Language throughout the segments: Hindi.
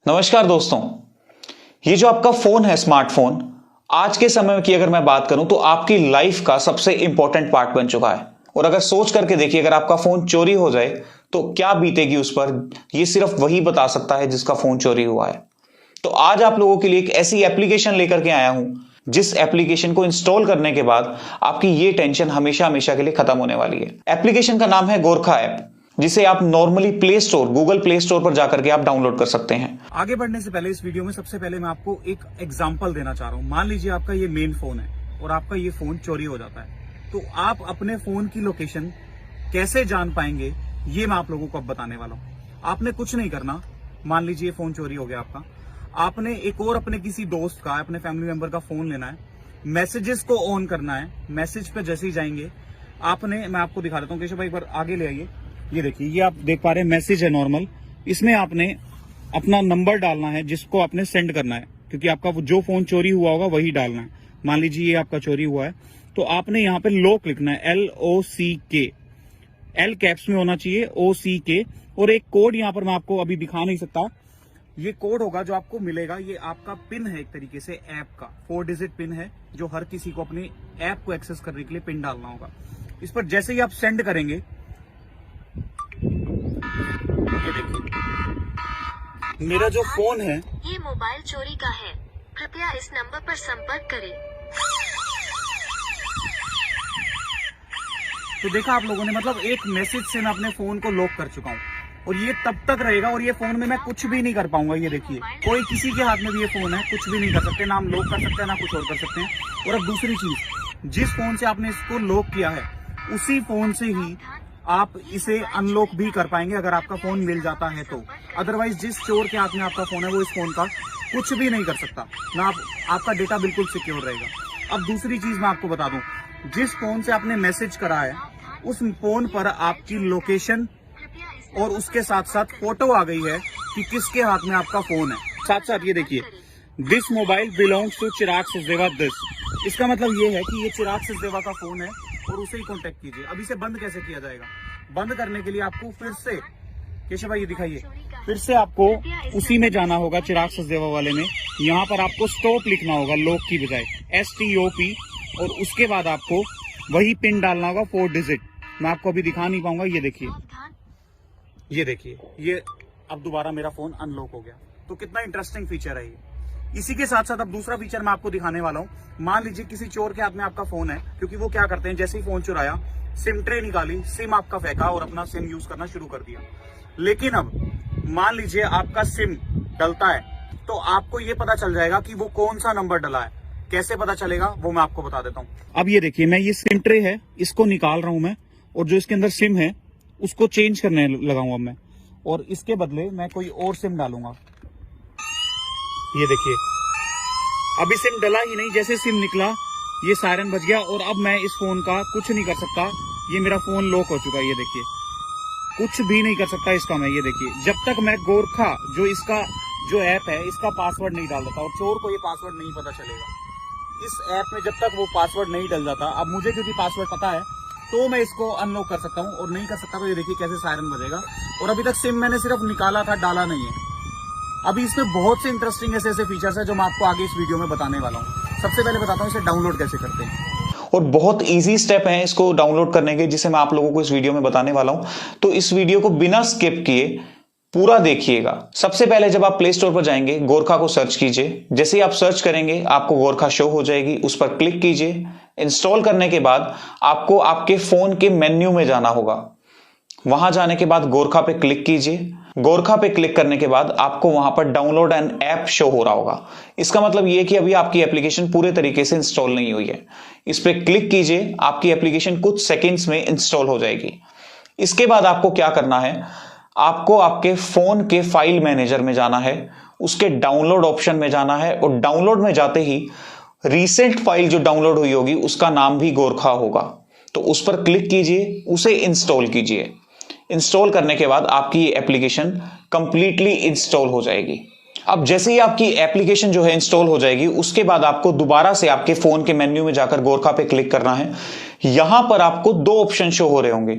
नमस्कार दोस्तों। ये जो आपका फोन है स्मार्टफोन, आज के समय की अगर मैं बात करूं तो आपकी लाइफ का सबसे इंपॉर्टेंट पार्ट बन चुका है। और अगर सोच करके देखिए, अगर आपका फोन चोरी हो जाए तो क्या बीतेगी उस पर, ये सिर्फ वही बता सकता है जिसका फोन चोरी हुआ है। तो आज आप लोगों के लिए एक ऐसी एप्लीकेशन लेकर के आया हूं जिस एप्लीकेशन को इंस्टॉल करने के बाद आपकी ये टेंशन हमेशा हमेशा के लिए खत्म होने वाली है। एप्लीकेशन का नाम है गोरखा ऐप, जिसे आप normally play store, Google play store पर जाकर के आप डाउनलोड कर सकते हैं। आगे बढ़ने से पहले इस वीडियो में सबसे पहले मैं आपको एक एग्जांपल देना चाह रहा हूं। मान लीजिए आपका ये मेन फोन है और आपका ये फोन चोरी हो जाता है, तो आप अपने फोन की लोकेशन कैसे जान पाएंगे, ये मैं आप लोगों को अब बताने वाला हूं। आपने कुछ नहीं करना। मान लीजिए फोन चोरी हो गया आपका, आपने एक और अपने किसी दोस्त का, अपने फैमिली मेंबर का फोन लेना है, मैसेजेस को ऑन करना है। मैसेज पे जैसे ही जाएंगे आपने, मैं आपको दिखा देता हूँ, केशव भाई एक बार आगे ले आइए। ये देखिए, ये आप देख पा रहे हैं, मैसेज है नॉर्मल। इसमें आपने अपना नंबर डालना है जिसको आपने सेंड करना है, क्योंकि आपका जो फोन चोरी हुआ होगा वही डालना है। मान लीजिए ये आपका चोरी हुआ है, तो आपने यहाँ पे लॉक लिखना है, LOCK, L कैप्स में होना चाहिए, OCK। और एक कोड यहाँ पर मैं आपको अभी दिखा नहीं सकता। ये कोड होगा जो आपको मिलेगा, ये आपका पिन है एक तरीके से ऐप का, 4 डिजिट पिन है जो हर किसी को अपनी ऐप को एक्सेस करने के लिए पिन डालना होगा। इस पर जैसे ही आप सेंड करेंगे, ये देखिए मेरा जो फोन है, ये मोबाइल चोरी का है, कृपया इस नंबर पर संपर्क करें। तो देखा आप लोगों ने, मतलब एक मैसेज से मैं अपने फोन को लॉक कर चुका हूँ और ये तब तक रहेगा और ये फोन में मैं कुछ भी नहीं कर पाऊंगा। ये देखिए, कोई किसी के हाथ में भी ये फोन है, कुछ भी नहीं कर सकते, ना हम लॉक कर सकते हैं ना कुछ और कर सकते हैं। और अब दूसरी चीज, जिस फोन से आपने इसको लॉक किया है उसी फोन से ही आप इसे अनलॉक भी कर पाएंगे अगर आपका फोन मिल जाता है तो। अदरवाइज जिस चोर के हाथ में आपका फोन है वो इस फोन का कुछ भी नहीं कर सकता ना, आपका डेटा बिल्कुल सिक्योर रहेगा। अब दूसरी चीज मैं आपको बता दूं, जिस फोन से आपने मैसेज करा है उस फोन पर आपकी लोकेशन और उसके साथ साथ फोटो आ गई है कि किसके हाथ में आपका फोन है। साथ साथ ये देखिए, this mobile belongs to Chirag Sachdeva this. इसका मतलब ये है कि ये चिराग सचदेवा का फोन है और उसे ही कांटेक्ट कीजिए। अब इसे बंद कैसे किया जाएगा? बंद करने के लिए आपको फिर से, केशव भाई ये दिखाइए, फिर से आपको उसी में जाना होगा, चिराग सचदेवा वाले में। यहाँ पर आपको स्टॉप लिखना होगा, लॉक की बजाय STOP, और उसके बाद आपको वही पिन डालना होगा, 4 डिजिट। मैं आपको अभी दिखा नहीं पाऊंगा। ये देखिए, ये देखिए, ये अब दोबारा मेरा फोन अनलॉक हो गया। तो कितना इंटरेस्टिंग फीचर है ये। इसी के साथ साथ अब दूसरा फीचर मैं आपको दिखाने वाला हूँ। मान लीजिए किसी चोर के हाथ में आपका फोन है, क्योंकि वो क्या करते हैं, जैसे ही फोन चुराया, सिम ट्रे निकाली, सिम आपका फेंका और अपना सिम यूज करना शुरू कर दिया। लेकिन अब मान लीजिए आपका सिम डलता है, तो आपको ये पता चल जाएगा कि वो कौन सा नंबर डला है। कैसे पता चलेगा वो मैं आपको बता देता हूँ। अब ये देखिए, मैं ये सिम ट्रे है, इसको निकाल रहा हूं मैं, और जो इसके अंदर सिम है उसको चेंज करने लगा हूं अब मैं, और इसके बदले मैं कोई और सिम डालूंगा। ये देखिए, अभी सिम डला ही नहीं, जैसे सिम निकला ये सायरन बज गया और अब मैं इस फोन का कुछ नहीं कर सकता। ये मेरा फोन लॉक हो चुका है। ये देखिए, कुछ भी नहीं कर सकता इसका मैं। ये देखिए, जब तक मैं गोरखा जो इसका जो ऐप है इसका पासवर्ड नहीं डाल देता, और चोर को ये पासवर्ड नहीं पता चलेगा इस ऐप में, जब तक वो पासवर्ड नहीं डल जाता। अब मुझे क्योंकि पासवर्ड पता है तो मैं इसको अनलॉक कर सकता हूँ, और नहीं कर सकता तो ये देखिए कैसे सायरन बजेगा। और अभी तक सिम मैंने सिर्फ निकाला था, डाला नहीं है। अभी इसमें बहुत से इंटरेस्टिंग ऐसे फीचर्स है जो मैं आपको आगे इस वीडियो में बताने वाला हूँ। सबसे पहले बताता हूँ इसे डाउनलोड कैसे करते हैं। और बहुत इजी स्टेप हैं इसको डाउनलोड करने के, जिसे मैं आप लोगों को इस वीडियो में बताने वाला हूं। तो इस वीडियो को बिना स्किप किए पूरा देखिएगा। सबसे पहले जब आप प्ले स्टोर पर जाएंगे, गोरखा को सर्च कीजिए। जैसे ही आप सर्च करेंगे आपको गोरखा शो हो जाएगी, उस पर क्लिक कीजिए। इंस्टॉल करने के बाद आपको आपके फोन के मेन्यू में जाना होगा। वहां जाने के बाद गोरखा पे क्लिक कीजिए। गोरखा पे क्लिक करने के बाद आपको वहां पर डाउनलोड एन ऐप शो हो रहा होगा। इसका मतलब यह कि अभी आपकी एप्लीकेशन पूरे तरीके से इंस्टॉल नहीं हुई है। इस पे क्लिक कीजिए, आपकी एप्लीकेशन कुछ सेकंड्स में इंस्टॉल हो जाएगी। इसके बाद आपको क्या करना है, आपको आपके फोन के फाइल मैनेजर में जाना है, उसके डाउनलोड ऑप्शन में जाना है, और डाउनलोड में जाते ही रीसेंट फाइल जो डाउनलोड हुई होगी उसका नाम भी गोरखा होगा, तो उस पर क्लिक कीजिए, उसे इंस्टॉल कीजिए। इंस्टॉल करने के बाद आपकी एप्लीकेशन कंप्लीटली इंस्टॉल हो जाएगी। अब जैसे ही आपकी एप्लीकेशन जो है इंस्टॉल हो जाएगी, उसके बाद आपको दोबारा से आपके फोन के मेन्यू में जाकर गोरखा पे क्लिक करना है। यहां पर आपको 2 ऑप्शन शो हो रहे होंगे।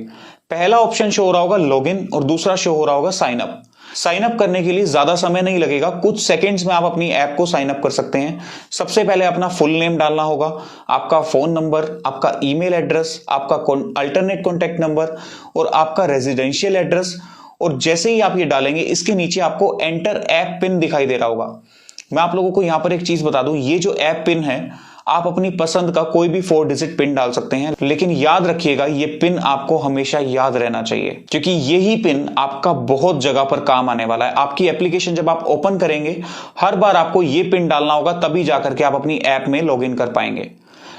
पहला ऑप्शन शो हो रहा होगा लॉगिन, और दूसरा शो हो रहा होगा साइन अप। साइन अप करने के लिए ज्यादा समय नहीं लगेगा, कुछ सेकंड्स में आप अपनी ऐप को साइन अप कर सकते हैं। सबसे पहले अपना फुल नेम डालना होगा, आपका फोन नंबर, आपका ईमेल एड्रेस, आपका अल्टरनेट कॉन्टैक्ट नंबर और आपका रेजिडेंशियल एड्रेस। और जैसे ही आप ये डालेंगे इसके नीचे आपको एंटर ऐप पिन दिखाई दे रहा होगा। मैं आप लोगों को यहां पर एक चीज बता दूं, ये जो ऐप पिन है आप अपनी पसंद का कोई भी 4 डिजिट पिन डाल सकते हैं, लेकिन याद रखिएगा ये पिन आपको हमेशा याद रहना चाहिए, क्योंकि यही पिन आपका बहुत जगह पर काम आने वाला है। आपकी एप्लीकेशन जब आप ओपन करेंगे हर बार आपको ये पिन डालना होगा, तभी जाकर के आप अपनी ऐप में लॉगिन कर पाएंगे।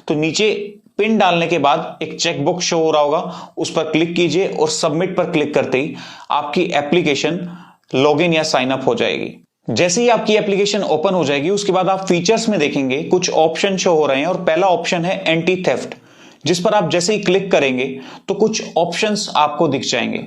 तो नीचे पिन डालने के बाद एक चेकबॉक्स शो हो रहा होगा, उस पर क्लिक कीजिए और सबमिट पर क्लिक करते ही आपकी एप्लीकेशन लॉगिन या साइन अप हो जाएगी। जैसे ही आपकी एप्लीकेशन ओपन हो जाएगी उसके बाद आप फीचर्स में देखेंगे कुछ ऑप्शन शो हो रहे हैं, और पहला ऑप्शन है एंटी थेफ्ट, जिस पर आप जैसे ही क्लिक करेंगे तो कुछ ऑप्शंस आपको दिख जाएंगे।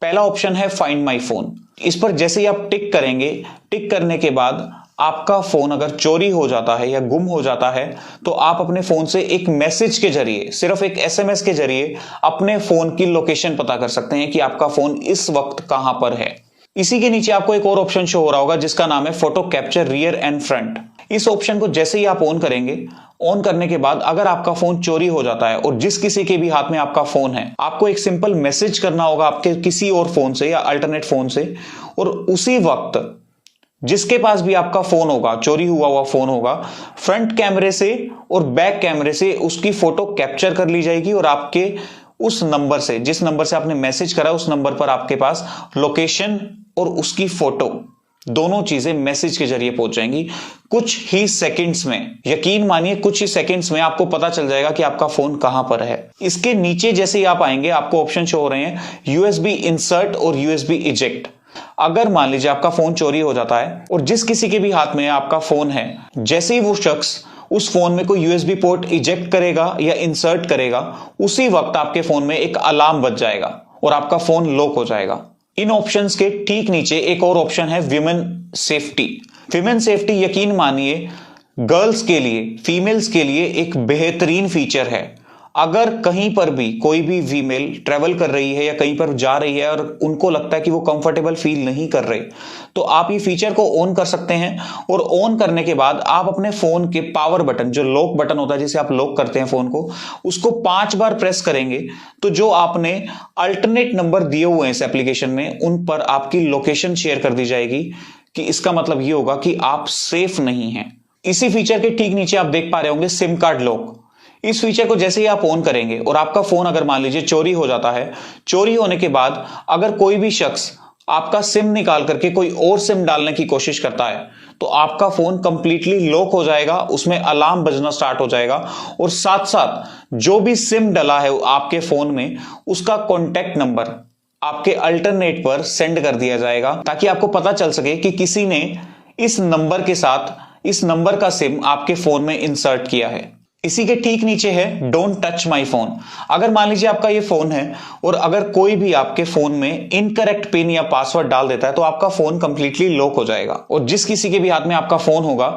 पहला ऑप्शन है फाइंड माय फोन, इस पर जैसे ही आप टिक करेंगे, टिक करने के बाद आपका फोन अगर चोरी हो जाता है या गुम हो जाता है तो आप अपने फोन से एक मैसेज के जरिए, सिर्फ एक एसएमएस के जरिए अपने फोन की लोकेशन पता कर सकते हैं कि आपका फोन इस वक्त कहां पर है। इसी के नीचे आपको एक और ऑप्शन शो हो रहा होगा जिसका नाम है photo capture rear and front. इस ऑप्शन को जैसे ही आप ऑन करेंगे, ऑन करने के बाद अगर आपका फोन चोरी हो जाता है और जिस किसी के भी हाथ में आपका फोन है, आपको एक सिंपल मैसेज करना होगा आपके किसी और फोन से या अल्टरनेट फोन से, और उसी वक्त जिसके पास भी आपका फोन होगा, चोरी हुआ फोन होगा, फ्रंट कैमरे से और बैक कैमरे से उसकी फोटो कैप्चर कर ली जाएगी और आपके उस नंबर से, जिस नंबर से आपने मैसेज करा उस नंबर पर आपके पास लोकेशन और उसकी फोटो दोनों चीजें मैसेज के जरिए पहुंच जाएंगी कुछ ही सेकंड्स में। यकीन मानिए कुछ ही सेकंड्स में आपको पता चल जाएगा कि आपका फोन कहां पर है। इसके नीचे जैसे ही आप आएंगे आपको ऑप्शन शो हो रहे हैं यूएसबी इंसर्ट और यूएसबी इजेक्ट। अगर मान लीजिए आपका फोन चोरी हो जाता है और जिस किसी के भी हाथ में आपका फोन है, जैसे ही वो शख्स उस फोन में कोई यूएसबी पोर्ट इजेक्ट करेगा या इंसर्ट करेगा, उसी वक्त आपके फोन में एक अलार्म बज जाएगा और आपका फोन लॉक हो जाएगा। इन ऑप्शंस के ठीक नीचे एक और ऑप्शन है विमेन सेफ्टी। विमेन सेफ्टी यकीन मानिए गर्ल्स के लिए, फीमेल्स के लिए एक बेहतरीन फीचर है। अगर कहीं पर भी कोई भी फीमेल ट्रेवल कर रही है या कहीं पर जा रही है और उनको लगता है कि वो कंफर्टेबल फील नहीं कर रहे, तो आप ये फीचर को ऑन कर सकते हैं। और ऑन करने के बाद आप अपने फोन के पावर बटन, जो लॉक बटन होता है जिसे आप लॉक करते हैं फोन को, उसको 5 बार प्रेस करेंगे तो जो आपने अल्टरनेट नंबर दिए हुए हैं इस एप्लीकेशन में, उन पर आपकी लोकेशन शेयर कर दी जाएगी, कि इसका मतलब ये होगा कि आप सेफ नहीं हैं। इसी फीचर के ठीक नीचे आप देख पा रहे होंगे सिम कार्ड लॉक। इस फीचर को जैसे ही आप ऑन करेंगे और आपका फोन अगर मान लीजिए चोरी हो जाता है, चोरी होने के बाद अगर कोई भी शख्स आपका सिम निकाल करके कोई और सिम डालने की कोशिश करता है तो आपका फोन कंप्लीटली लॉक हो जाएगा, उसमें अलार्म बजना स्टार्ट हो जाएगा और साथ साथ जो भी सिम डला है आपके फोन में उसका कॉन्टैक्ट नंबर आपके अल्टरनेट पर सेंड कर दिया जाएगा, ताकि आपको पता चल सके कि किसी ने इस नंबर के साथ इस नंबर का सिम आपके फोन में इंसर्ट किया है। इसी के ठीक नीचे है डोंट टच माय फोन। अगर मान लीजिए आपका ये फोन है और अगर कोई भी आपके फोन में इनकरेक्ट पिन या पासवर्ड डाल देता है तो आपका फोन कंप्लीटली लॉक हो जाएगा और जिस किसी के भी हाथ में आपका फोन होगा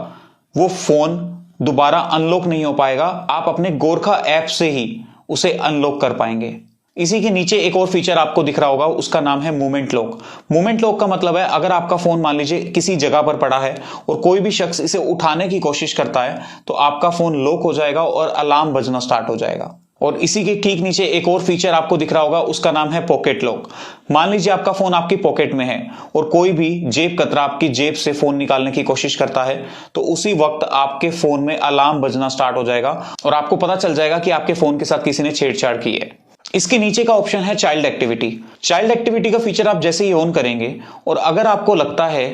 वो फोन दोबारा अनलॉक नहीं हो पाएगा। आप अपने गोरखा ऐप से ही उसे अनलॉक कर पाएंगे। इसी के नीचे एक और फीचर आपको दिख रहा होगा, उसका नाम है मूवमेंट लॉक। मूवमेंट लॉक का मतलब है अगर आपका फोन मान लीजिए किसी जगह पर पड़ा है और कोई भी शख्स इसे उठाने की कोशिश करता है तो आपका फोन लॉक हो जाएगा और अलार्म बजना स्टार्ट हो जाएगा। और इसी के ठीक नीचे एक और फीचर आपको दिख रहा होगा, उसका नाम है पॉकेट लॉक। मान लीजिए आपका फोन आपकी पॉकेट में है और कोई भी जेब कतरा आपकी जेब से फोन निकालने की कोशिश करता है तो उसी वक्त आपके फोन में अलार्म बजना स्टार्ट हो जाएगा और आपको पता चल जाएगा कि आपके फोन के साथ किसी ने छेड़छाड़ की है। इसके नीचे का ऑप्शन है चाइल्ड एक्टिविटी। चाइल्ड एक्टिविटी का फीचर आप जैसे ही ऑन करेंगे और अगर आपको लगता है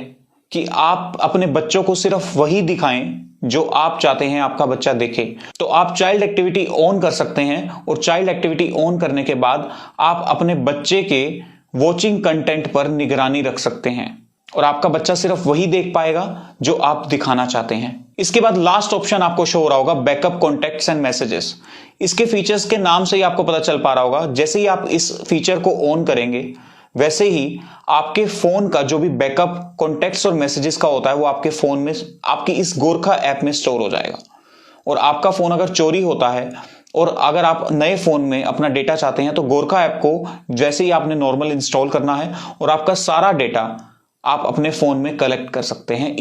कि आप अपने बच्चों को सिर्फ वही दिखाएं जो आप चाहते हैं आपका बच्चा देखे, तो आप चाइल्ड एक्टिविटी ऑन कर सकते हैं और चाइल्ड एक्टिविटी ऑन करने के बाद आप अपने बच्चे के वॉचिंग कंटेंट पर निगरानी रख सकते हैं और आपका बच्चा सिर्फ वही देख पाएगा जो आप दिखाना चाहते हैं। इसके बाद लास्ट ऑप्शन आपको शो हो रहा होगा बैकअप कॉन्टैक्ट्स एंड मैसेजेस। इसके फीचर्स के नाम से ही आपको पता चल पा रहा होगा, जैसे ही आप इस फीचर को ऑन करेंगे वैसे ही आपके फोन का जो भी बैकअप कॉन्टैक्ट्स और मैसेजेस का होता है वो आपके फोन में, आपकी इस गोरखा ऐप में स्टोर हो जाएगा। और आपका फोन अगर चोरी होता है और अगर आप नए फोन में अपना डेटा चाहते हैं तो गोरखा ऐप को जैसे ही आपने नॉर्मल इंस्टॉल करना है और आपका सारा डेटा आप अपने फोन में कलेक्ट कर सकते हैं।